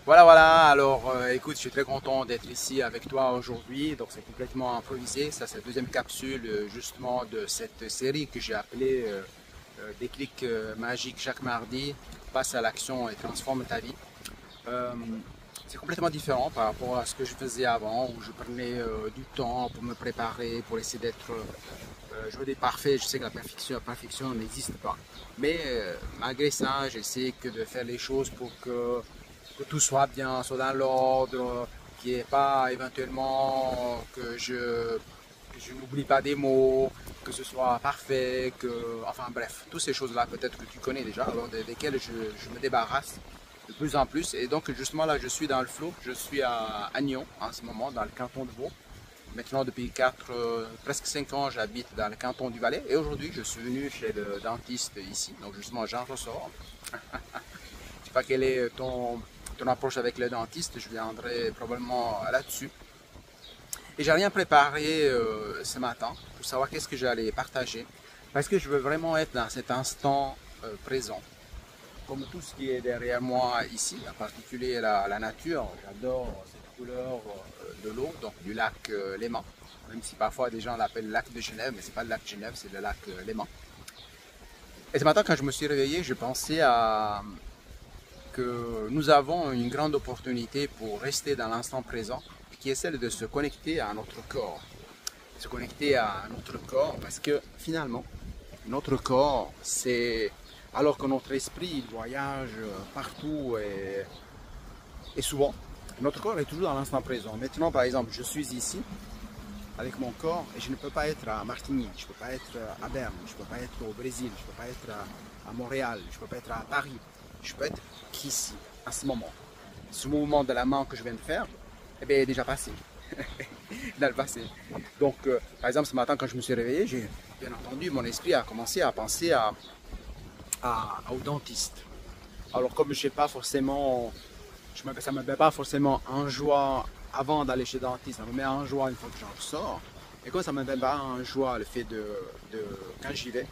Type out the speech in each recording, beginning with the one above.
Voilà, alors écoute, je suis très content d'être ici avec toi aujourd'hui. Donc c'est complètement improvisé. Ça, c'est la deuxième capsule justement de cette série que j'ai appelée Déclic magique chaque mardi. Passe à l'action et transforme ta vie. Euh, c'est complètement différent par rapport à ce que je faisais avant, où je prenais du temps pour me préparer, pour essayer d'être je veux dire parfait. Je sais que la perfection n'existe pas. Mais malgré ça, j'essaie que de faire les choses pour que tout soit bien, soit dans l'ordre, qu'il n'y ait pas éventuellement que je n'oublie pas des mots, que ce soit parfait, enfin bref, toutes ces choses-là peut-être que tu connais déjà, alors desquelles je me débarrasse de plus en plus. Et donc justement là, je suis dans le flot, je suis à Agnon en ce moment, dans le canton de Vaud. Maintenant, depuis presque 5 ans, j'habite dans le canton du Valais et aujourd'hui, je suis venu chez le dentiste ici. Donc justement, j'en ressors. Je ne sais pas quelle est ton approche avec le dentiste, je viendrai probablement là-dessus. Et j'ai rien préparé ce matin pour savoir qu'est-ce que j'allais partager parce que je veux vraiment être dans cet instant présent. Comme tout ce qui est derrière moi ici, en particulier la nature, j'adore cette couleur de l'eau, donc du lac Léman, même si parfois des gens l'appellent le lac de Genève, mais ce n'est pas le lac de Genève, c'est le lac Léman. Et ce matin, quand je me suis réveillé, je pensais que nous avons une grande opportunité pour rester dans l'instant présent, qui est celle de se connecter à notre corps. Se connecter à notre corps parce que finalement, notre corps, c'est... Alors que notre esprit il voyage partout et souvent, notre corps est toujours dans l'instant présent. Maintenant, par exemple, je suis ici avec mon corps et je ne peux pas être à Martigny, je ne peux pas être à Berne, je ne peux pas être au Brésil, je ne peux pas être à Montréal, je ne peux pas être à Paris. Je peux être qu'ici, à ce moment. Ce mouvement de la main que je viens de faire, eh bien, est déjà passé. Dans le passé. Donc, par exemple, ce matin, quand je me suis réveillé, j'ai bien entendu, mon esprit a commencé à penser au dentiste. Alors, comme je sais pas forcément, ça ne me met pas forcément en joie avant d'aller chez le dentiste, ça me met en joie une fois que j'en sors. Et comme ça ne me met pas en joie le fait quand j'y vais,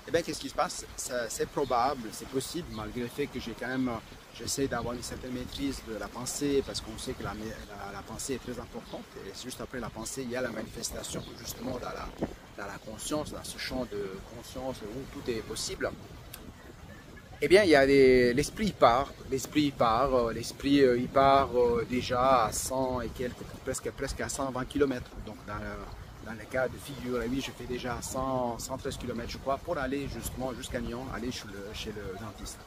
eh bien, qu'est-ce qui se passe? C'est probable, c'est possible, malgré le fait que j'essaie d'avoir une certaine maîtrise de la pensée, parce qu'on sait que la pensée est très importante, et juste après la pensée, il y a la manifestation, justement, dans la conscience, dans ce champ de conscience où tout est possible. Eh bien, il y a l'esprit il part déjà à 100 et quelques, presque à 120 km. Donc, dans le cas de figure, oui, je fais déjà 113 km, je crois, pour aller justement jusqu'à Nyon, aller chez le dentiste.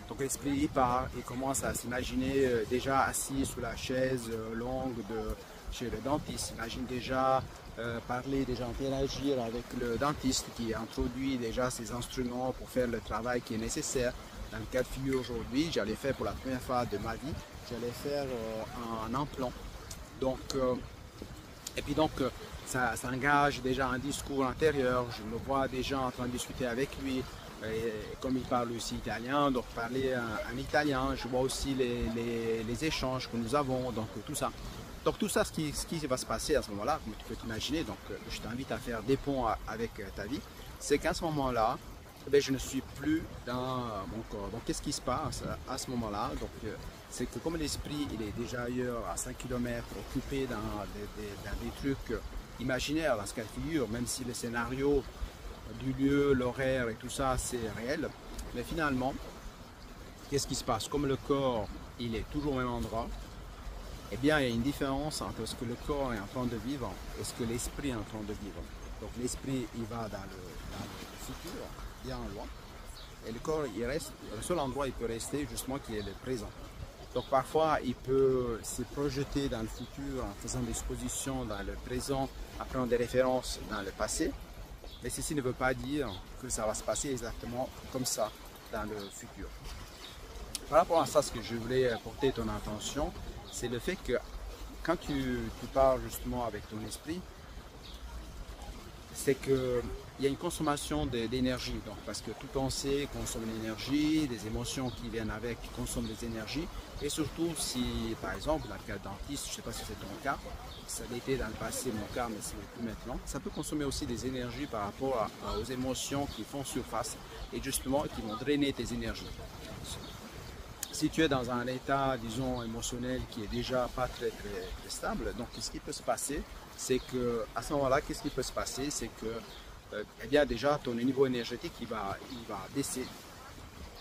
Donc, l'esprit il part et commence à s'imaginer déjà assis sous la chaise longue chez le dentiste. Imagine déjà parler, déjà interagir avec le dentiste qui introduit déjà ses instruments pour faire le travail qui est nécessaire. Dans le cas de figure aujourd'hui, j'allais faire pour la première fois de ma vie, j'allais faire un implant. Donc, et puis donc, ça engage déjà un discours intérieur. Je me vois déjà en train de discuter avec lui. Et comme il parle aussi italien, donc parler en italien. Je vois aussi les échanges que nous avons, donc tout ça. Donc tout ça, ce qui va se passer à ce moment-là, comme tu peux t'imaginer, donc je t'invite à faire des ponts avec ta vie, c'est qu'à ce moment-là, eh je ne suis plus dans mon corps. Donc qu'est-ce qui se passe à ce moment-là? Donc c'est que comme l'esprit il est déjà ailleurs à 5 km, occupé dans des trucs imaginaires, dans ce cas de figure, même si le scénario du lieu, l'horaire et tout ça c'est réel, mais finalement, qu'est-ce qui se passe? Comme le corps il est toujours au même endroit, eh bien, il y a une différence entre ce que le corps est en train de vivre et ce que l'esprit est en train de vivre. Donc l'esprit, il va dans le futur, bien loin, et le corps, il reste, le seul endroit où il peut rester, justement, qui est le présent. Donc parfois, il peut se projeter dans le futur en faisant des expositions dans le présent, en prenant des références dans le passé, mais ceci ne veut pas dire que ça va se passer exactement comme ça dans le futur. Par rapport à ça, ce que je voulais porter ton attention, c'est le fait que quand tu parles justement avec ton esprit, c'est qu'il y a une consommation d'énergie. Parce que toute pensée consomme de l'énergie, des émotions qui viennent avec consomment des énergies. Et surtout si, par exemple, dans le cas de dentiste, je ne sais pas si c'est ton cas, ça a été dans le passé mon cas, mais ce n'est plus maintenant, ça peut consommer aussi des énergies par rapport aux émotions qui font surface et justement qui vont drainer tes énergies. si tu es dans un état, disons, émotionnel qui est déjà pas très stable, donc ce qui peut se passer, c'est que à ce moment-là, qu'est-ce qui peut se passer, c'est que eh bien déjà ton niveau énergétique il va baisser,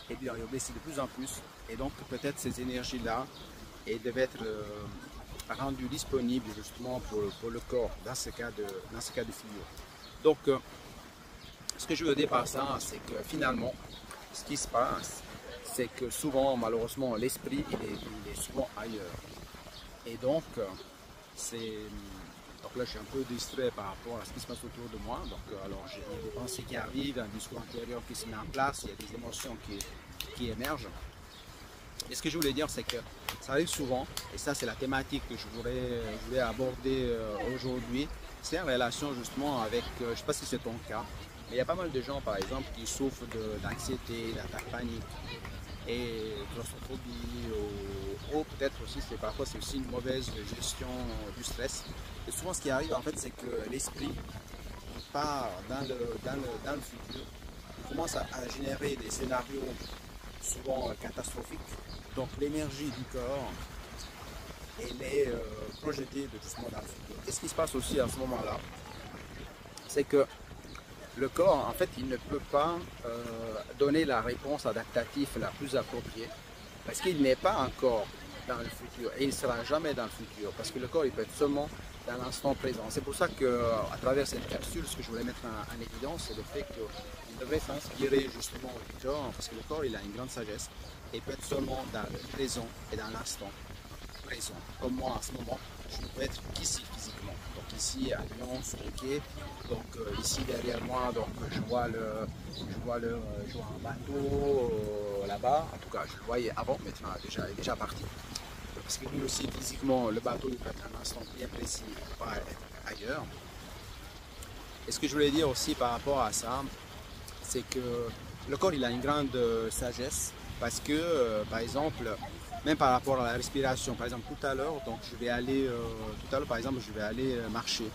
et bien il va baisser de plus en plus, et donc peut-être ces énergies-là elles devaient être rendues disponibles justement pour le corps dans ce cas de figure. Donc ce que je veux dire par ça, c'est que finalement, ce qui se passe, c'est que souvent, malheureusement, l'esprit, il est souvent ailleurs. Et donc, donc là, je suis un peu distrait par rapport à ce qui se passe autour de moi. Donc, alors, j'ai des pensées qui arrivent, un discours intérieur qui se met en place, il y a des émotions qui émergent. Et ce que je voulais dire, c'est que ça arrive souvent, et ça, c'est la thématique que je voulais aborder aujourd'hui. C'est en relation justement avec, je ne sais pas si c'est ton cas, mais il y a pas mal de gens, par exemple, qui souffrent d'anxiété, d'attaque panique et claustrophobie, ou peut-être aussi, parfois c'est aussi une mauvaise gestion du stress. Et souvent, ce qui arrive, en fait, c'est que l'esprit part dans le futur, il commence à générer des scénarios souvent catastrophiques. Donc, l'énergie du corps, elle est projetée doucement dans le futur. Qu'est-ce qui se passe aussi à ce moment-là? C'est que le corps, en fait, il ne peut pas donner la réponse adaptative la plus appropriée parce qu'il n'est pas encore dans le futur et il ne sera jamais dans le futur parce que le corps, il peut être seulement dans l'instant présent. C'est pour ça qu'à travers cette capsule, ce que je voulais mettre en évidence, c'est le fait qu'il devrait s'inspirer justement du corps parce que le corps, il a une grande sagesse et il peut être seulement dans le présent et dans l'instant présent. Comme moi, en ce moment, je peux être qu'ici physiquement. Donc ici à Lyon sur le quai, donc ici derrière moi, donc je vois un bateau là-bas. En tout cas, je le voyais avant, maintenant il est déjà parti. Parce que lui aussi physiquement, le bateau il peut être un instant bien précis, pas être ailleurs. Et ce que je voulais dire aussi par rapport à ça, c'est que le corps il a une grande sagesse parce que par exemple, même par rapport à la respiration, par exemple tout à l'heure, donc je vais aller marcher.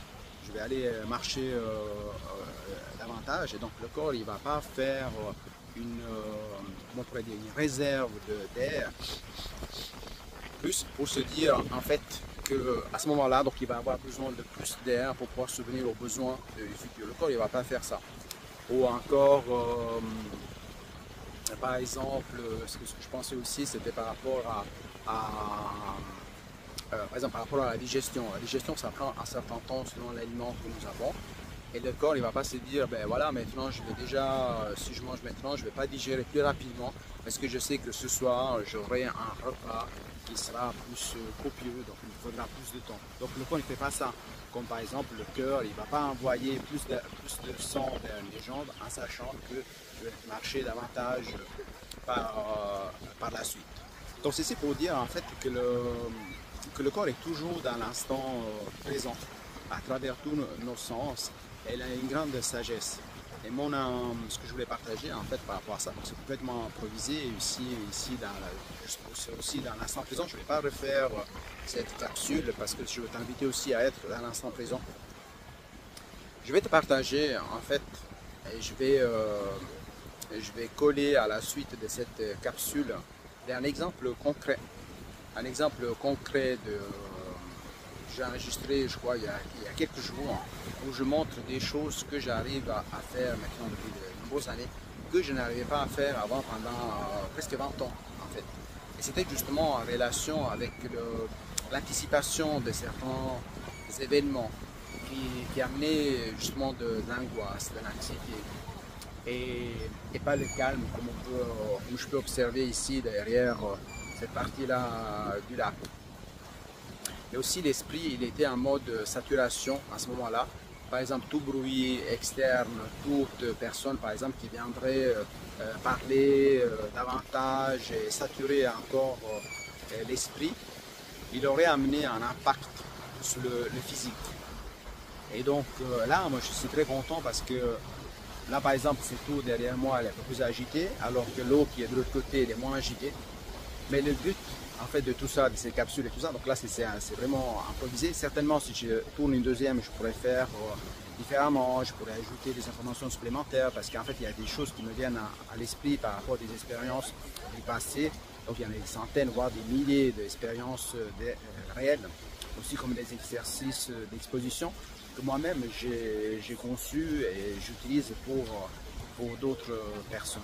Je vais aller marcher davantage et donc le corps il ne va pas faire une réserve d'air plus pour se dire en fait qu'à ce moment-là, donc il va avoir besoin de plus d'air pour pouvoir subvenir aux besoins du futur. Le corps il ne va pas faire ça. Ou encore par exemple, ce que je pensais aussi, c'était par rapport par exemple, par rapport à la digestion. La digestion, ça prend un certain temps selon l'aliment que nous avons. Et le corps, il ne va pas se dire, ben voilà, maintenant, je vais déjà, si je mange maintenant, je ne vais pas digérer plus rapidement, parce que je sais que ce soir, j'aurai un repas qui sera plus copieux, donc il me faudra plus de temps. Donc le corps ne fait pas ça. Comme par exemple, le cœur, il ne va pas envoyer plus de sang vers les jambes en sachant que je vais marcher davantage par la suite. Donc c'est pour dire en fait que le corps est toujours dans l'instant présent, à travers tous nos sens. Elle a une grande sagesse. Et ce que je voulais partager en fait par rapport à ça, c'est complètement improvisé ici aussi dans l'instant présent. Je ne vais pas refaire cette capsule parce que je veux t'inviter aussi à être dans l'instant présent. Je vais te partager en fait, et je vais coller à la suite de cette capsule un exemple concret. Un exemple concret j'ai enregistré, je crois, il y a quelques jours, où je montre des choses que j'arrive à faire maintenant depuis de nombreuses années, que je n'arrivais pas à faire avant pendant presque 20 ans, en fait. Et c'était justement en relation avec l'anticipation de certains événements qui amenaient justement de l'angoisse, de l'anxiété. Et pas le calme comme je peux observer ici derrière cette partie-là du lac. Et aussi l'esprit, il était en mode saturation à ce moment-là. Par exemple, tout bruit externe, toute personne par exemple qui viendrait parler davantage et saturer encore l'esprit, il aurait amené un impact sur le physique. Et donc là, moi je suis très content parce que là par exemple, c'est tout derrière moi, elle est un peu plus agitée, alors que l'eau qui est de l'autre côté, elle est moins agitée. Mais le but en fait de tout ça, de ces capsules et tout ça, donc là c'est vraiment improvisé. Certainement si je tourne une deuxième, je pourrais faire différemment, je pourrais ajouter des informations supplémentaires parce qu'en fait il y a des choses qui me viennent à l'esprit par rapport à des expériences du passé Donc il y en a des centaines, voire des milliers d'expériences réelles, aussi comme des exercices d'exposition que moi-même j'ai conçus et j'utilise pour d'autres personnes.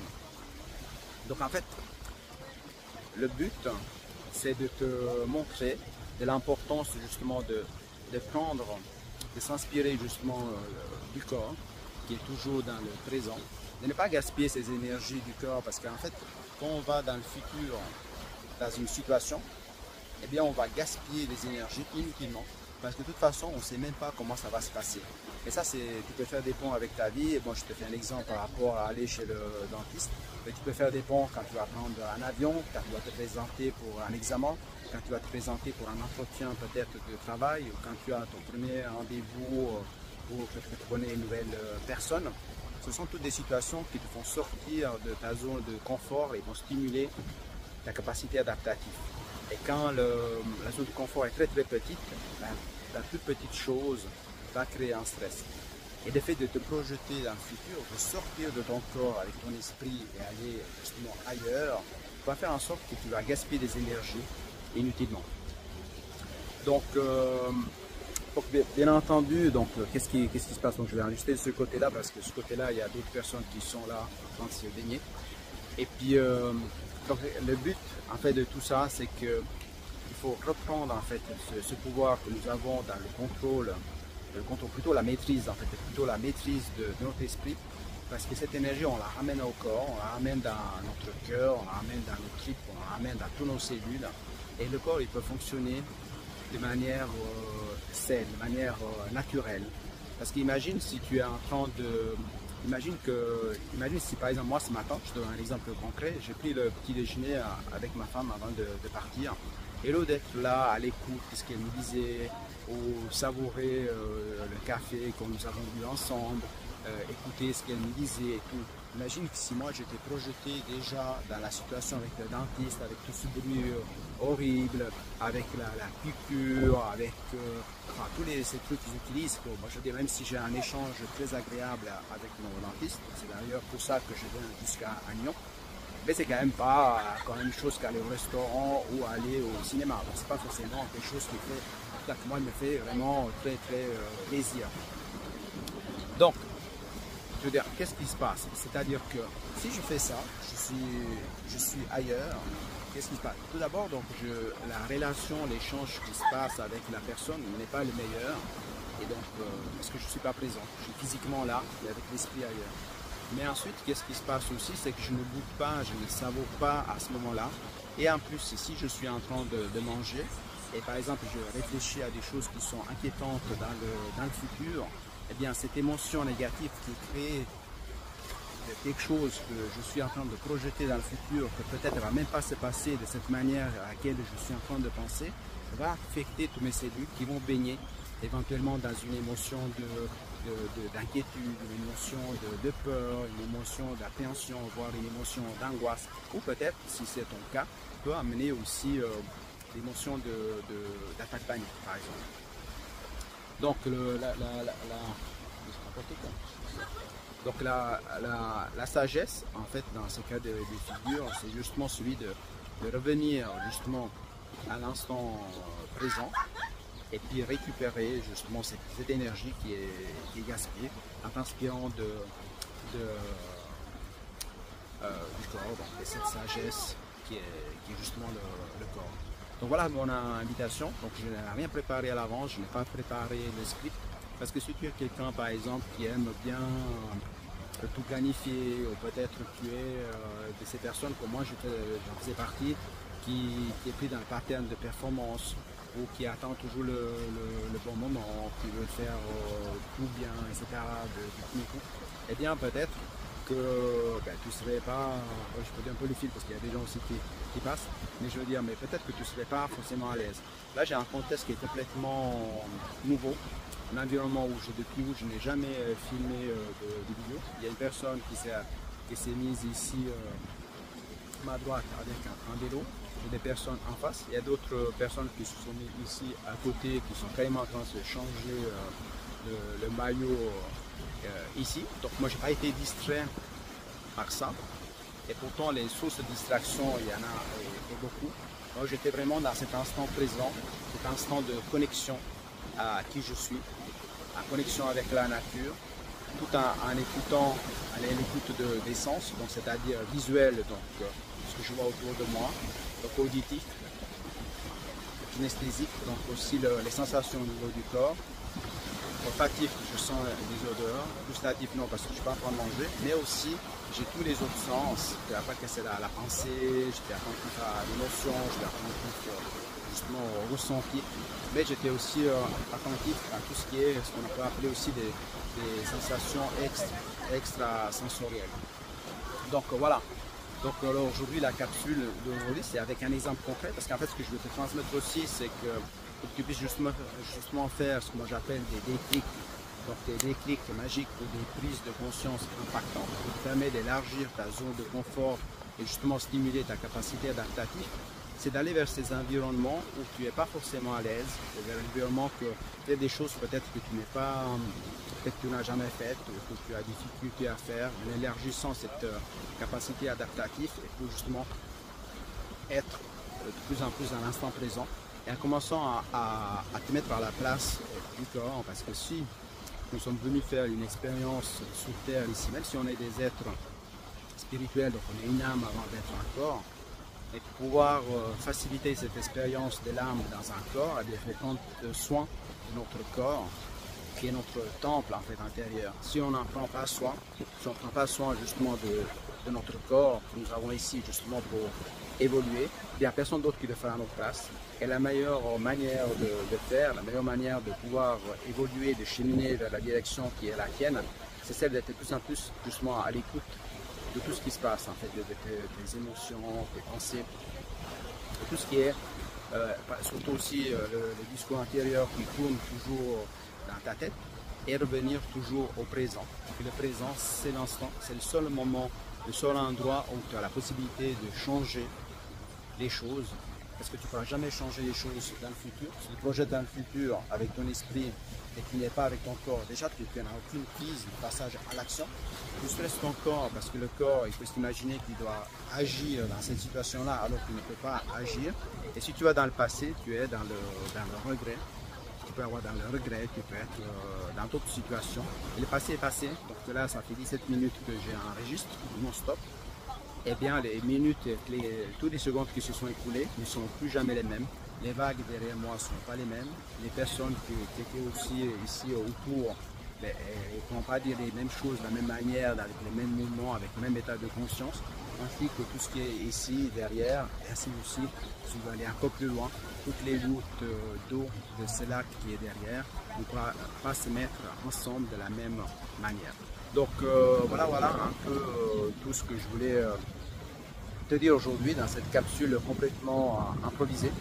Donc en fait, le but, c'est de te montrer de l'importance justement de prendre, de s'inspirer justement du corps, qui est toujours dans le présent, de ne pas gaspiller ces énergies du corps, parce qu'en fait, quand on va dans le futur, dans une situation, eh bien on va gaspiller des énergies inutilement, parce que de toute façon, on ne sait même pas comment ça va se passer. Et ça, tu peux faire des ponts avec ta vie. Et bon, je te fais un exemple par rapport à aller chez le dentiste. Mais tu peux faire des ponts quand tu vas prendre un avion, quand tu vas te présenter pour un examen, quand tu vas te présenter pour un entretien peut-être de travail, ou quand tu as ton premier rendez-vous pour que tu connais une nouvelle personne. Ce sont toutes des situations qui te font sortir de ta zone de confort et vont stimuler ta capacité adaptative. Et quand la zone de confort est très très petite, la plus petite chose va créer un stress. Et le fait de te projeter dans le futur, de sortir de ton corps avec ton esprit et aller justement ailleurs, va faire en sorte que tu vas gaspiller des énergies inutilement. Donc bien entendu, qu'est-ce qui se passe? Donc je vais ajuster ce côté-là parce que ce côté-là, il y a d'autres personnes qui sont là en train de se baigner. Et puis donc, le but en fait de tout ça, c'est que il faut reprendre en fait ce pouvoir que nous avons dans le contrôle, plutôt la maîtrise en fait, plutôt la maîtrise de notre esprit, parce que cette énergie on la ramène au corps, on la ramène dans notre cœur, on la ramène dans nos tripes, on la ramène dans toutes nos cellules, et le corps il peut fonctionner de manière saine, de manière naturelle. Parce qu'imagine si tu es en train de... Imagine si par exemple moi ce matin, je te donne un exemple concret, j'ai pris le petit déjeuner avec ma femme avant de partir. Et l'eau d'être là à l'écoute de ce qu'elle nous disait, ou savourer le café que nous avons bu ensemble, écouter ce qu'elle nous disait et tout. Imagine que si moi j'étais projeté déjà dans la situation avec le dentiste, avec tout ce bruit horrible, avec la piqûre, avec tous ces trucs qu'ils utilisent. Moi je veux dire, même si j'ai un échange très agréable avec mon dentiste, c'est d'ailleurs pour ça que je viens jusqu'à Agnon, mais c'est quand même pas une chose qu'aller au restaurant ou aller au cinéma. C'est pas forcément quelque chose que moi me fait vraiment très très plaisir. Donc, je veux dire, qu'est-ce qui se passe? C'est-à-dire que si je fais ça, je suis ailleurs, qu'est-ce qui se passe? Tout d'abord, donc la relation, l'échange qui se passe avec la personne n'est pas le meilleur, et donc parce que je ne suis pas présent, je suis physiquement là, mais avec l'esprit ailleurs. Mais ensuite, qu'est-ce qui se passe aussi, c'est que je ne goûte pas, je ne savoure pas à ce moment-là. Et en plus, si je suis en train de manger, et par exemple, je réfléchis à des choses qui sont inquiétantes dans le futur, eh bien, cette émotion négative qui crée quelque chose que je suis en train de projeter dans le futur, que peut-être ne va même pas se passer de cette manière à laquelle je suis en train de penser, va affecter tous mes cellules qui vont baigner éventuellement dans une émotion d'inquiétude, une émotion de peur, une émotion d'appréhension, voire une émotion d'angoisse, ou peut-être, si c'est ton cas, peut amener aussi l'émotion d'attaque panique, par exemple. Donc, la sagesse, en fait, dans ce cas de figure, c'est justement celui de revenir justement à l'instant présent et puis récupérer justement cette énergie qui est gaspillée en t'inspirant du corps, donc, et cette sagesse qui est justement le corps. Donc voilà mon invitation. Donc je n'ai rien préparé à l'avance, je n'ai pas préparé le script. Parce que si tu es quelqu'un par exemple qui aime bien tout planifier, ou peut-être tu es de ces personnes comme moi j'en faisais partie, qui est pris dans le pattern de performance, ou qui attend toujours le bon moment, qui veut faire tout bien, etc. du premier coup, eh bien peut-être que tu ne serais pas, je peux dire un peu le fil parce qu'il y a des gens aussi qui passent, mais je veux dire, mais peut-être que tu ne serais pas forcément à l'aise. Là j'ai un contexte qui est complètement nouveau, un environnement depuis où je n'ai jamais filmé de vidéo. Il y a une personne qui s'est mise ici à ma droite avec un vélo, et des personnes en face. Il y a d'autres personnes qui se sont mises ici à côté, qui sont carrément en train de se changer le maillot ici. Donc moi j'ai pas été distrait par ça. Et pourtant, les sources de distraction, il y en a et beaucoup. Moi, j'étais vraiment dans cet instant présent, cet instant de connexion à qui je suis, en connexion avec la nature, tout en écoutant, à l'écoute des sens, donc c'est-à-dire visuel, donc ce que je vois autour de moi, donc auditif, kinesthésique, donc aussi les sensations au niveau du corps. Olfactif, je sens des odeurs. Gustatif, non, parce que je ne suis pas en train de manger. Mais aussi, j'ai tous les autres sens. J'étais après que c'est la pensée, j'étais attentif à l'émotion, j'étais attentif justement au ressenti. Mais j'étais aussi attentif à tout ce qui est, ce qu'on peut appeler aussi des sensations extrasensorielles. Donc voilà. Donc aujourd'hui, la capsule d'aujourd'hui, c'est avec un exemple concret. Parce qu'en fait, ce que je veux te transmettre aussi, c'est que pour que tu puisses justement faire ce que moi j'appelle des déclics, donc des déclics magiques ou des prises de conscience impactantes qui te permettent d'élargir ta zone de confort et justement stimuler ta capacité adaptative, c'est d'aller vers ces environnements où tu n'es pas forcément à l'aise, vers l'environnement que tu as des choses peut-être que tu n'es pas, peut-être que tu n'as jamais faites, que tu as difficulté à faire, en élargissant cette capacité adaptative et pour justement être de plus en plus dans l'instant présent. Et en commençant à te mettre à la place du corps, parce que si nous sommes venus faire une expérience sur Terre ici, même si on est des êtres spirituels, donc on est une âme avant d'être un corps, et pour pouvoir faciliter cette expérience de l'âme dans un corps, il faut prendre soin de notre corps, qui est notre temple en fait intérieur. Si on n'en prend pas soin, si on ne prend pas soin justement de notre corps, que nous avons ici justement pour évoluer, il n'y a personne d'autre qui le fera à notre place. Et la meilleure manière de faire, la meilleure manière de pouvoir évoluer, de cheminer vers la direction qui est la tienne, c'est celle d'être de plus en plus justement à l'écoute de tout ce qui se passe en fait, de tes émotions, tes pensées, de tout ce qui est, surtout aussi le discours intérieur qui tourne toujours dans ta tête, et revenir toujours au présent. Et le présent, c'est l'instant, c'est le seul moment, le seul endroit où tu as la possibilité de changer les choses, parce que tu ne pourras jamais changer les choses dans le futur. Si tu te projettes dans le futur avec ton esprit et que tu n'es pas avec ton corps, déjà tu n'as aucune prise de passage à l'action. Tu stresses ton corps parce que le corps, il faut s'imaginer qu'il doit agir dans cette situation-là alors qu'il ne peut pas agir. Et si tu vas dans le passé, tu es dans le regret. Tu peux avoir dans le regret, tu peux être dans d'autres situations. Et le passé est passé, donc là ça fait 17 minutes que j'enregistre non-stop. Eh bien, les minutes, toutes les secondes qui se sont écoulées ne sont plus jamais les mêmes. Les vagues derrière moi ne sont pas les mêmes. Les personnes qui étaient aussi ici autour ne vont pas dire les mêmes choses de la même manière, avec les mêmes mouvements, avec le même état de conscience. Ainsi que tout ce qui est ici, derrière, et ainsi aussi, si vous allez encore plus loin, toutes les gouttes d'eau de ce lac qui est derrière ne pourront pas se mettre ensemble de la même manière. Donc voilà un peu tout ce que je voulais te dire aujourd'hui dans cette capsule complètement improvisée.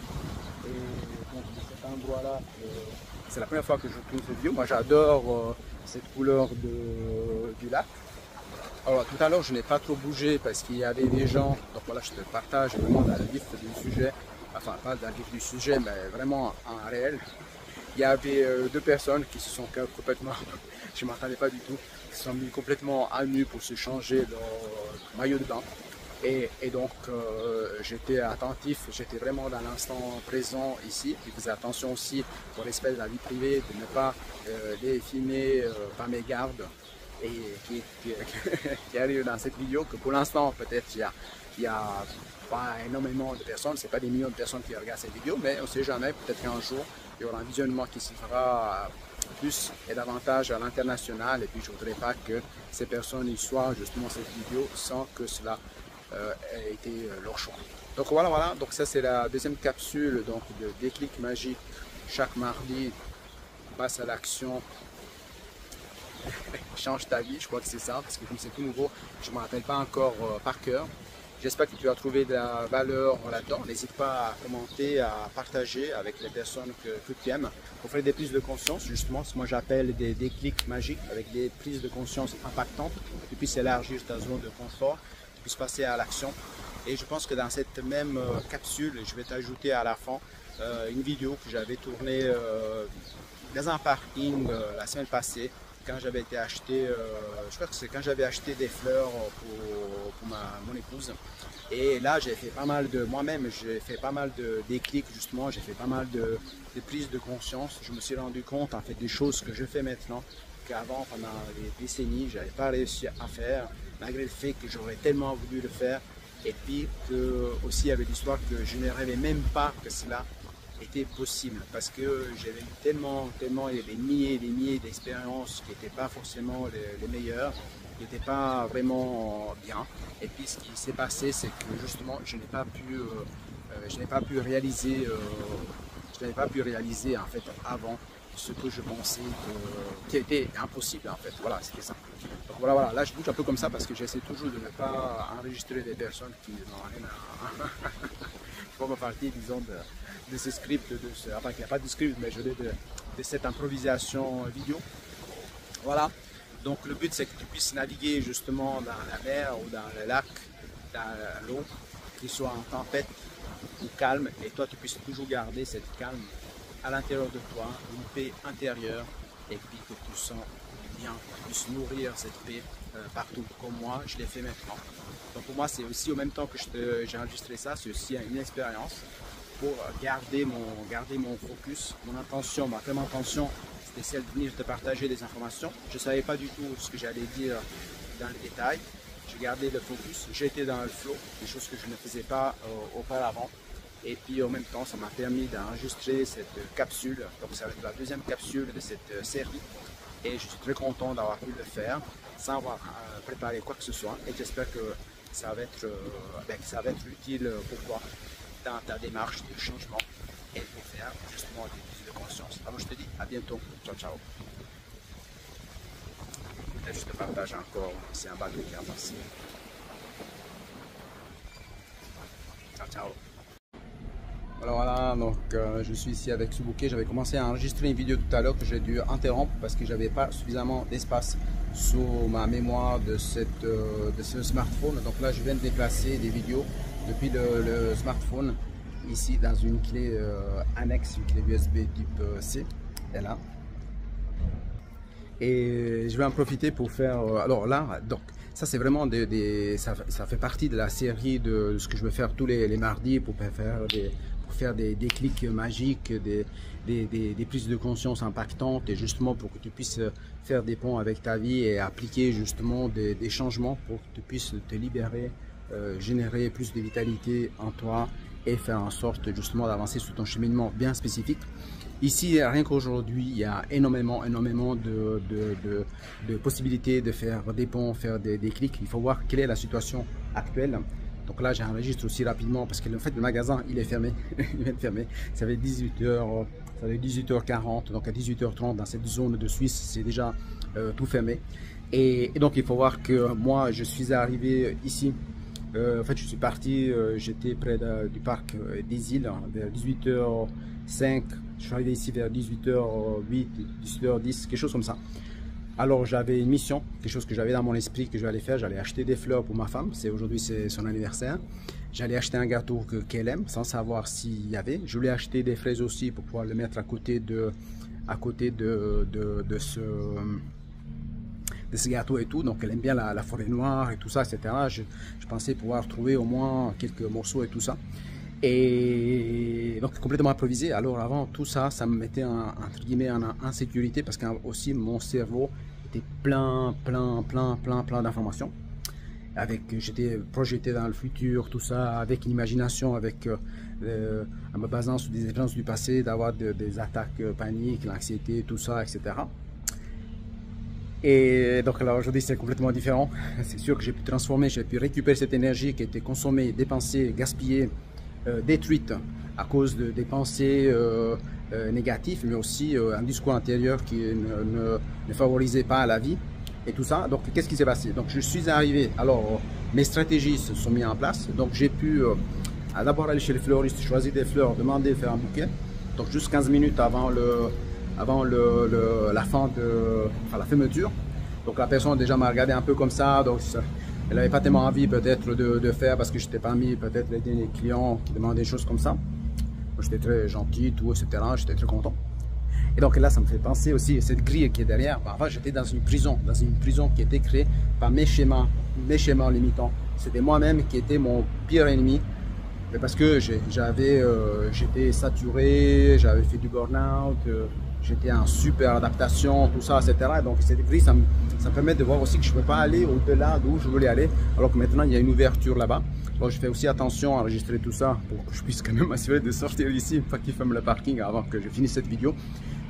Et donc de cet endroit-là, c'est la première fois que je tourne cette vidéo. Moi j'adore cette couleur du lac. Alors tout à l'heure je n'ai pas trop bougé parce qu'il y avait des gens, donc voilà je te partage vraiment dans le vif du sujet, enfin pas dans le vif du sujet mais vraiment en réel. Il y avait deux personnes qui se sont complètement, je ne m'attendais pas du tout, qui se sont mis complètement à nu pour se changer leur maillot de bain. Et donc j'étais attentif, j'étais vraiment dans l'instant présent ici. Je faisais attention aussi au respect de la vie privée, de ne pas les filmer par mes gardes et qui arrivent dans cette vidéo. Que pour l'instant peut-être il y a pas énormément de personnes, c'est pas des millions de personnes qui regardent cette vidéo, mais on ne sait jamais, peut-être qu'un jour il y aura un visionnement qui se fera plus et davantage à l'international, et puis je ne voudrais pas que ces personnes y soient justement cette vidéo sans que cela ait été leur choix. Donc voilà, donc ça c'est la deuxième capsule donc, de déclic magique. Chaque mardi, passe à l'action, change ta vie, je crois que c'est ça, parce que comme c'est tout nouveau, je ne me rappelle pas encore par cœur. J'espère que tu as trouvé de la valeur là-dedans. N'hésite pas à commenter, à partager avec les personnes que tu aimes pour faire des prises de conscience, justement, ce que moi j'appelle des déclics magiques, avec des prises de conscience impactantes, que tu puisses élargir ta zone de confort, que tu puisses passer à l'action. Et je pense que dans cette même capsule, je vais t'ajouter à la fin une vidéo que j'avais tournée dans un parking la semaine passée, quand j'avais été acheter, je crois que c'est quand j'avais acheté des fleurs pour mon épouse. Et là, j'ai fait pas mal de, moi-même, j'ai fait pas mal de déclics justement, j'ai fait pas mal de prises de conscience. Je me suis rendu compte en fait des choses que je fais maintenant, qu'avant, pendant des décennies, je n'avais pas réussi à faire, malgré le fait que j'aurais tellement voulu le faire. Et puis que aussi il y avait l'histoire que je ne rêvais même pas que cela était possible, parce que j'avais eu tellement des milliers et des milliers d'expériences qui n'étaient pas forcément les meilleures, qui n'étaient pas vraiment bien. Et puis ce qui s'est passé, c'est que justement je n'ai pas pu réaliser en fait avant ce que je pensais qui était impossible en fait. Voilà, c'était ça. Donc voilà, là je bouge un peu comme ça parce que j'essaie toujours de ne pas enregistrer des personnes qui n'ont rien à faire partie, disons, de ce script, enfin qu'il n'y a pas de script, mais je veux dire de cette improvisation vidéo. Voilà, donc le but c'est que tu puisses naviguer justement dans la mer ou dans le lac, dans l'eau, qu'il soit en tempête ou calme, et toi tu puisses toujours garder cette calme à l'intérieur de toi, une paix intérieure, et puis que tu sens bien, tu puisses nourrir cette paix partout, comme moi je l'ai fait maintenant. Donc pour moi c'est aussi, au même temps que j'ai enregistré ça, c'est aussi une expérience pour garder mon focus, mon intention, ma ferme intention, c'était celle de venir te partager des informations. Je ne savais pas du tout ce que j'allais dire dans les détails, j'ai gardé le focus, j'étais dans le flow, des choses que je ne faisais pas auparavant. Et puis en même temps, ça m'a permis d'enregistrer cette capsule. Donc ça va être la deuxième capsule de cette série. Et je suis très content d'avoir pu le faire sans avoir préparé quoi que ce soit. Et j'espère que ça va être utile pour toi dans ta démarche de changement et pour faire justement des prises de conscience. Alors je te dis à bientôt. Ciao, ciao. Je te partage encore. C'est un bateau qui a passé. Ciao, ciao. Alors voilà, donc je suis ici avec Subuke. J'avais commencé à enregistrer une vidéo tout à l'heure que j'ai dû interrompre parce que j'avais pas suffisamment d'espace sur ma mémoire de ce smartphone. Donc là, je viens de déplacer des vidéos depuis le smartphone ici dans une clé annexe, une clé USB type C. Et là. Et je vais en profiter pour faire. Alors là, donc ça c'est vraiment ça fait partie de la série de ce que je vais faire tous les mardis pour faire des déclics magiques, des prises de conscience impactantes, et justement pour que tu puisses faire des ponts avec ta vie et appliquer justement des changements pour que tu puisses te libérer, générer plus de vitalité en toi et faire en sorte justement d'avancer sur ton cheminement bien spécifique. Ici, rien qu'aujourd'hui, il y a énormément de possibilités de faire des ponts, faire des clics. Il faut voir quelle est la situation actuelle. Donc là, j'enregistre aussi rapidement parce que en fait, le magasin, il est fermé. Il vient de fermer. Ça fait 18h, ça fait 18h40. Donc à 18h30, dans cette zone de Suisse, c'est déjà tout fermé. Et donc, il faut voir que moi, je suis arrivé ici. En fait, je suis parti, j'étais près du parc des îles vers 18h05. Je suis arrivé ici vers 18h08, 18h10, quelque chose comme ça. Alors j'avais une mission, quelque chose que j'avais dans mon esprit que j'allais faire. J'allais acheter des fleurs pour ma femme. Aujourd'hui c'est son anniversaire. J'allais acheter un gâteau qu'elle aime sans savoir s'il y avait. Je voulais acheter des fraises aussi pour pouvoir le mettre à côté de ce gâteau et tout. Donc elle aime bien la forêt noire et tout ça, etc. Je pensais pouvoir trouver au moins quelques morceaux et tout ça. Et donc complètement improvisé. Alors avant tout ça, ça me mettait entre guillemets en insécurité parce que aussi mon cerveau était plein d'informations. J'étais projeté dans le futur, tout ça, avec une imagination, en me basant sur des expériences du passé, d'avoir des attaques paniques, l'anxiété, tout ça, etc. Et donc là aujourd'hui c'est complètement différent. C'est sûr que j'ai pu transformer, j'ai pu récupérer cette énergie qui était consommée, dépensée, gaspillée, détruite à cause des pensées négatives, mais aussi un discours intérieur qui ne favorisait pas la vie et tout ça. Donc qu'est-ce qui s'est passé? Donc je suis arrivé, alors mes stratégies se sont mises en place, donc j'ai pu d'abord aller chez le fleuriste, choisir des fleurs, demander de faire un bouquet, donc juste 15 minutes avant la fermeture. Donc la personne déjà m'a regardé un peu comme ça, donc elle n'avait pas tellement envie peut-être de faire parce que je n'étais pas mis peut-être les clients qui demandaient des choses comme ça. J'étais très gentil, tout, etc. J'étais très content. Et donc là, ça me fait penser aussi à cette grille qui est derrière. Avant, j'étais dans une prison qui était créée par mes schémas limitants. C'était moi-même qui était mon pire ennemi. Mais parce que j'étais saturé, j'avais fait du burn-out, j'étais en super adaptation, tout ça, etc. Et donc cette grille, ça me permet de voir aussi que je ne peux pas aller au-delà d'où je voulais aller. Alors que maintenant, il y a une ouverture là-bas. Alors je fais aussi attention à enregistrer tout ça pour que je puisse quand même m'assurer de sortir ici une fois qu'il ferme le parking avant que je finisse cette vidéo.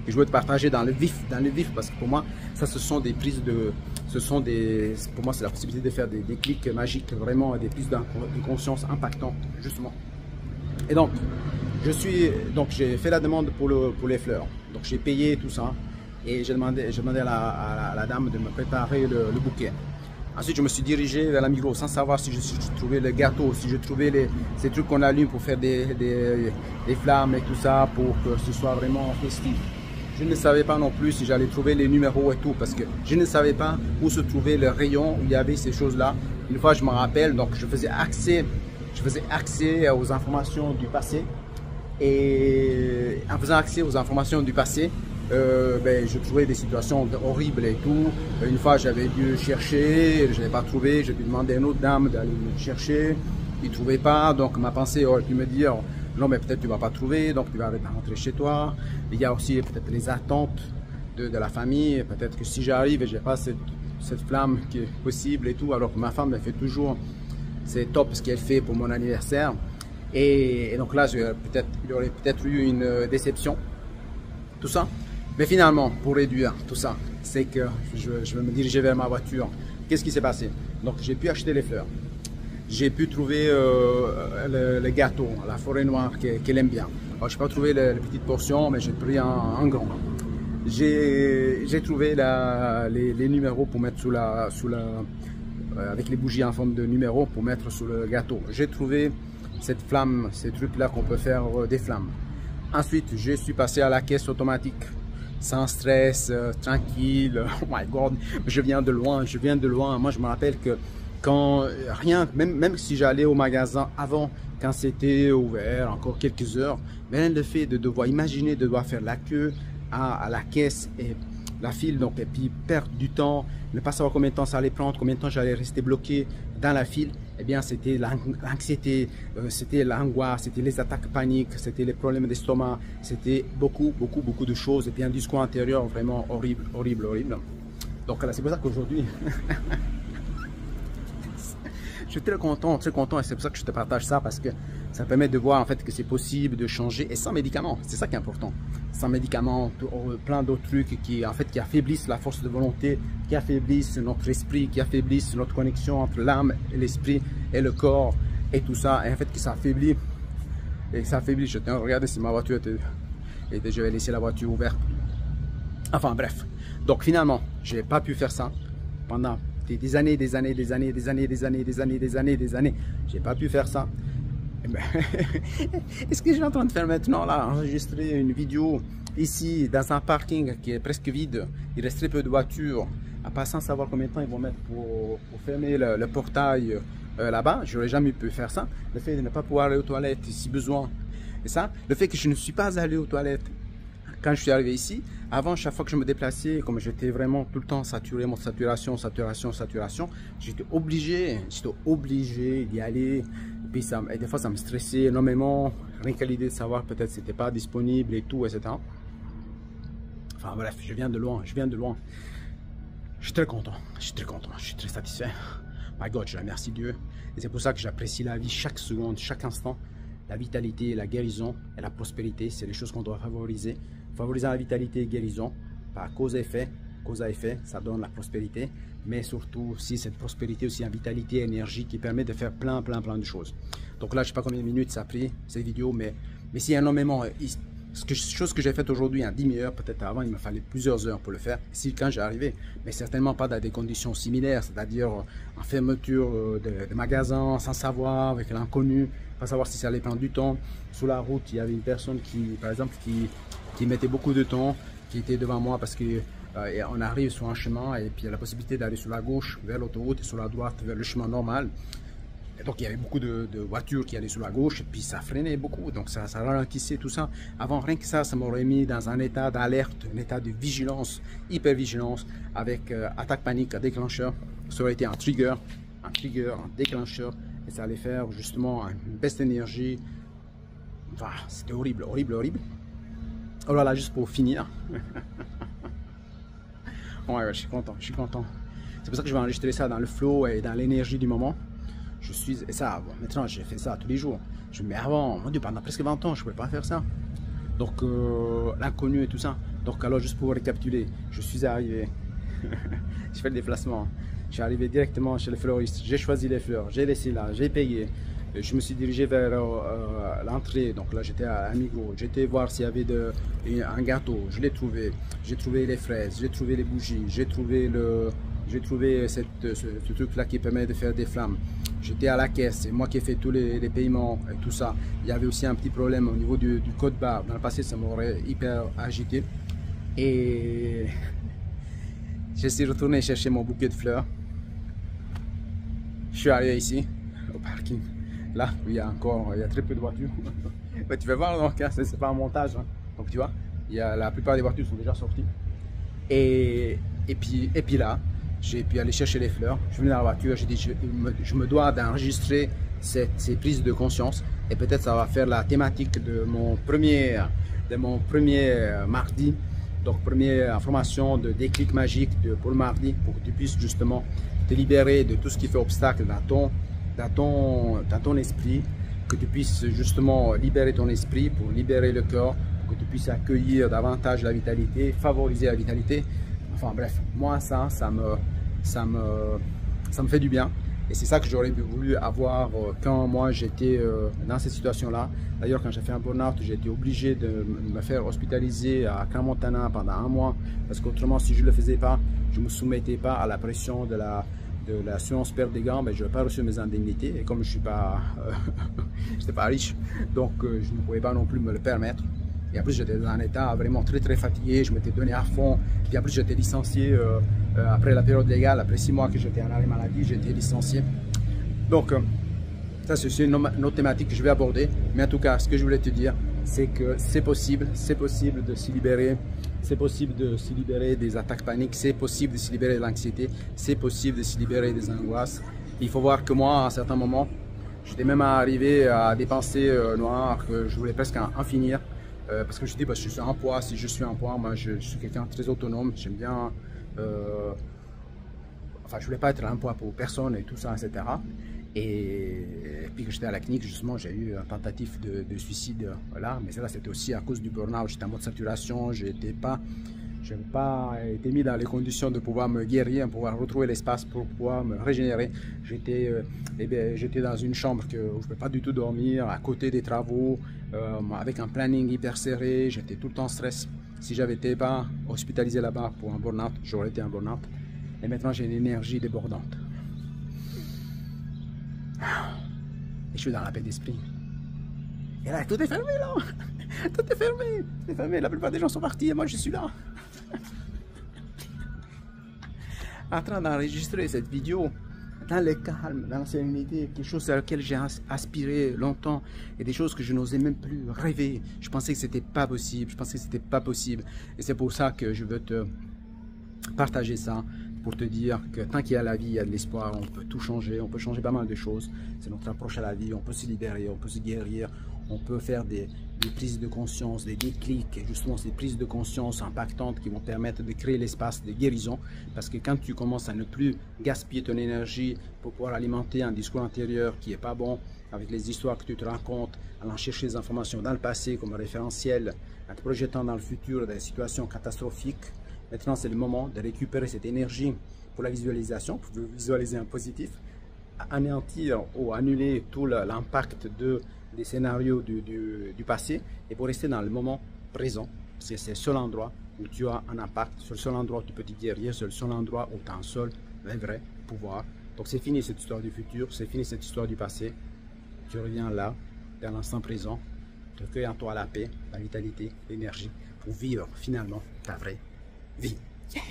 Et je veux te partager dans le vif, parce que pour moi, ça, ce sont des prises de... pour moi, c'est la possibilité de faire des clics magiques, vraiment des prises de conscience impactantes, justement. Et donc, j'ai fait la demande pour les fleurs. Donc, j'ai payé tout ça et j'ai demandé à la dame de me préparer le bouquet. Ensuite, je me suis dirigé vers la Migros sans savoir si je trouvais le gâteau, si je trouvais ces trucs qu'on allume pour faire des flammes et tout ça, pour que ce soit vraiment festif. Je ne savais pas non plus si j'allais trouver les numéros et tout, parce que je ne savais pas où se trouvait le rayon où il y avait ces choses-là. Une fois, je me rappelle, donc je faisais accès aux informations du passé. Et en faisant accès aux informations du passé, je trouvais des situations horribles et tout. Une fois, j'avais dû chercher, je n'avais pas trouvé, j'ai dû demander à une autre dame d'aller me chercher. Il ne trouvait pas, donc ma pensée aurait pu me dire non, mais peut-être tu ne vas pas trouver, donc tu vas rentrer chez toi. Il y a aussi peut-être les attentes de la famille. Peut-être que si j'arrive et je n'ai pas cette flamme qui est possible et tout, alors que ma femme elle fait toujours, c'est top ce qu'elle fait pour mon anniversaire. Et donc là, il y aurait peut-être eu une déception, tout ça. Mais finalement, pour réduire tout ça, c'est que je vais me diriger vers ma voiture. Qu'est-ce qui s'est passé? Donc j'ai pu acheter les fleurs. J'ai pu trouver le gâteau, la forêt noire qu'elle aime bien. Alors, je n'ai pas trouvé les petites portions, mais j'ai pris un grand. J'ai trouvé les numéros pour mettre avec les bougies en forme de numéros pour mettre sous le gâteau. J'ai trouvé cette flamme, ces trucs-là qu'on peut faire des flammes. Ensuite, je suis passé à la caisse automatique, sans stress, tranquille. Oh my God, je viens de loin. Moi, je me rappelle que même si j'allais au magasin avant, quand c'était ouvert, encore quelques heures, mais le fait de devoir faire la queue à la caisse et la file, donc, et puis perdre du temps, ne pas savoir combien de temps ça allait prendre, combien de temps j'allais rester bloqué dans la file, eh bien c'était l'anxiété, c'était l'angoisse, c'était les attaques paniques, c'était les problèmes d'estomac, c'était beaucoup de choses, et puis un discours intérieur vraiment horrible. Donc là, c'est pour ça qu'aujourd'hui je suis très content, et c'est pour ça que je te partage ça, parce que ça permet de voir en fait que c'est possible de changer, et sans médicaments, c'est ça qui est important. Sans médicaments, plein d'autres trucs qui affaiblissent la force de volonté, qui affaiblissent notre esprit, qui affaiblissent notre connexion entre l'âme et l'esprit et le corps et tout ça, et en fait que ça affaiblit. Et ça affaiblit, je tiens à regarder si ma voiture était, je vais laisser la voiture ouverte. Enfin bref, donc finalement, j'ai pas pu faire ça pendant des années, j'ai pas pu faire ça. Est-ce que je suis en train de faire maintenant là, enregistrer une vidéo ici dans un parking qui est presque vide, il reste très peu de voitures, à part sans savoir combien de temps ils vont mettre pour fermer le portail là-bas, j'aurais jamais pu faire ça. Le fait de ne pas pouvoir aller aux toilettes si besoin, et ça, le fait que je ne suis pas allé aux toilettes quand je suis arrivé ici. Avant, chaque fois que je me déplaçais, comme j'étais vraiment tout le temps saturé, mon saturation, j'étais obligé d'y aller. Et puis et des fois, ça me stressait énormément. Rien qu'à l'idée de savoir peut-être c'était pas disponible et tout, etc. Enfin bref, je viens de loin. Je suis très content, je suis très satisfait. My God, je remercie Dieu. Et c'est pour ça que j'apprécie la vie chaque seconde, chaque instant. La vitalité, la guérison et la prospérité, c'est les choses qu'on doit favoriser. Favoriser la vitalité et guérison, par cause à effet, ça donne la prospérité, mais surtout aussi cette prospérité aussi en vitalité et énergie qui permet de faire plein de choses. Donc là, je ne sais pas combien de minutes ça a pris cette vidéo, mais si énormément, chose que j'ai faite aujourd'hui en 10 heures, peut-être avant il me fallait plusieurs heures pour le faire, si quand j'ai arrivé, mais certainement pas dans des conditions similaires, c'est-à-dire en fermeture de magasins, sans savoir, avec l'inconnu, pas savoir si ça allait prendre du temps. Sur la route, il y avait une personne par exemple, qui mettait beaucoup de temps, qui était devant moi parce que on arrive sur un chemin et puis il y a la possibilité d'aller sur la gauche vers l'autoroute et sur la droite vers le chemin normal. Et donc il y avait beaucoup de voitures qui allaient sur la gauche et puis ça freinait beaucoup, donc ça ralentissait tout ça. Avant rien que ça m'aurait mis dans un état d'alerte, un état de vigilance, hyper vigilance, avec attaque panique, déclencheur. Ça aurait été un trigger, un déclencheur, et ça allait faire justement une baisse d'énergie. Enfin, c'était horrible, horrible, horrible. Oh là là, juste pour finir. Ouais, je suis content, je suis content. C'est pour ça que je vais enregistrer ça dans le flow et dans l'énergie du moment. Et ça, bon, maintenant j'ai fait ça tous les jours. Mais avant, mon Dieu, pendant presque 20 ans, je ne pouvais pas faire ça. Donc, l'inconnu et tout ça. Donc, alors, juste pour récapituler, je suis arrivé. Je fais le déplacement. Je suis arrivé directement chez le fleuriste. J'ai choisi les fleurs, j'ai laissé là, j'ai payé. Je me suis dirigé vers l'entrée. Donc là, j'étais à Amigo. J'étais voir s'il y avait un gâteau. Je l'ai trouvé. J'ai trouvé les fraises, j'ai trouvé les bougies, j'ai trouvé ce truc là qui permet de faire des flammes. J'étais à la caisse, c'est moi qui ai fait tous les paiements et tout ça. Il y avait aussi un petit problème au niveau du code barre. Dans le passé, ça m'aurait hyper agité. Et je suis retourné chercher mon bouquet de fleurs. Je suis arrivé ici, au parking. Là, il y a très peu de voitures. Mais tu vas voir, donc, hein, c'est pas un montage. Hein. Donc tu vois, la plupart des voitures sont déjà sorties. Et puis là, j'ai pu aller chercher les fleurs. Je venais dans la voiture, j'ai dit je me dois d'enregistrer ces prises de conscience. Et peut-être ça va faire la thématique de mon premier mardi. Donc première information de déclic magique pour le mardi, pour que tu puisses justement te libérer de tout ce qui fait obstacle dans ton esprit, que tu puisses justement libérer ton esprit pour libérer le corps, pour que tu puisses accueillir davantage la vitalité, favoriser la vitalité. Enfin bref, moi ça me fait du bien. Et c'est ça que j'aurais voulu avoir quand moi j'étais dans cette situation-là. D'ailleurs, quand j'ai fait un burn-out, j'ai été obligé de me faire hospitaliser à Crans-Montana pendant 1 mois. Parce qu'autrement, si je ne le faisais pas, je ne me soumettais pas à la pression de l'assurance perte des gants, mais je n'avais pas reçu mes indemnités. Et comme je suis pas, j'étais pas riche, donc je ne pouvais pas non plus me le permettre. Et en plus, j'étais dans un état vraiment très très fatigué, je m'étais donné à fond. Puis en plus, j'étais licencié après la période légale, après 6 mois que j'étais en arrêt maladie, j'ai été licencié. Donc, ça c'est une autre thématique que je vais aborder. Mais en tout cas, ce que je voulais te dire, c'est que c'est possible de s'y libérer. C'est possible de s'y libérer des attaques paniques, c'est possible de s'y libérer de l'anxiété, c'est possible de s'y libérer des angoisses. Il faut voir que moi, à un certain moment, j'étais même arrivé à des pensées noires que je voulais presque en finir. Parce que je dis, bah, je suis un poids, si je suis un poids, moi je suis quelqu'un de très autonome, j'aime bien, enfin je voulais pas être un poids pour personne et tout ça, etc. Et puis que j'étais à la clinique, justement, j'ai eu une tentative de suicide, voilà, mais là c'était aussi à cause du burn-out, j'étais en mode saturation, je n'avais pas été mis dans les conditions de pouvoir me guérir, de pouvoir retrouver l'espace pour pouvoir me régénérer. J'étais dans une chambre où je ne pouvais pas du tout dormir, à côté des travaux, avec un planning hyper serré, j'étais tout le temps en stress. Si j'avais été pas hospitalisé là-bas pour un burn-out, j'aurais été un burn-out. Et maintenant j'ai une énergie débordante. Et je suis dans la paix d'esprit. Et là, tout est fermé là. Tout est fermé. C'est fermé. La plupart des gens sont partis et moi je suis là. En train d'enregistrer cette vidéo dans le calme, dans la sérénité, quelque chose à laquelle j'ai aspiré longtemps et des choses que je n'osais même plus rêver. Je pensais que c'était pas possible. Et c'est pour ça que je veux te partager ça, pour te dire que tant qu'il y a la vie, il y a de l'espoir, on peut tout changer, on peut changer pas mal de choses. C'est notre approche à la vie, on peut se libérer, on peut se guérir, on peut faire des prises de conscience, des déclics, et justement ces prises de conscience impactantes qui vont permettre de créer l'espace de guérison. Parce que quand tu commences à ne plus gaspiller ton énergie pour pouvoir alimenter un discours intérieur qui n'est pas bon, avec les histoires que tu te racontes, allant chercher des informations dans le passé comme référentiel, en te projetant dans le futur des situations catastrophiques, maintenant, c'est le moment de récupérer cette énergie pour la visualisation, pour visualiser un positif, anéantir ou annuler tout l'impact des scénarios du passé et pour rester dans le moment présent. C'est le seul endroit où tu as un impact, c'est le seul endroit où tu peux te guérir, c'est le seul endroit où tu as un seul vrai pouvoir. Donc c'est fini cette histoire du futur, c'est fini cette histoire du passé. Tu reviens là, dans l'instant présent, tu recueilles en toi la paix, la vitalité, l'énergie pour vivre finalement ta vraie vie. Yeah.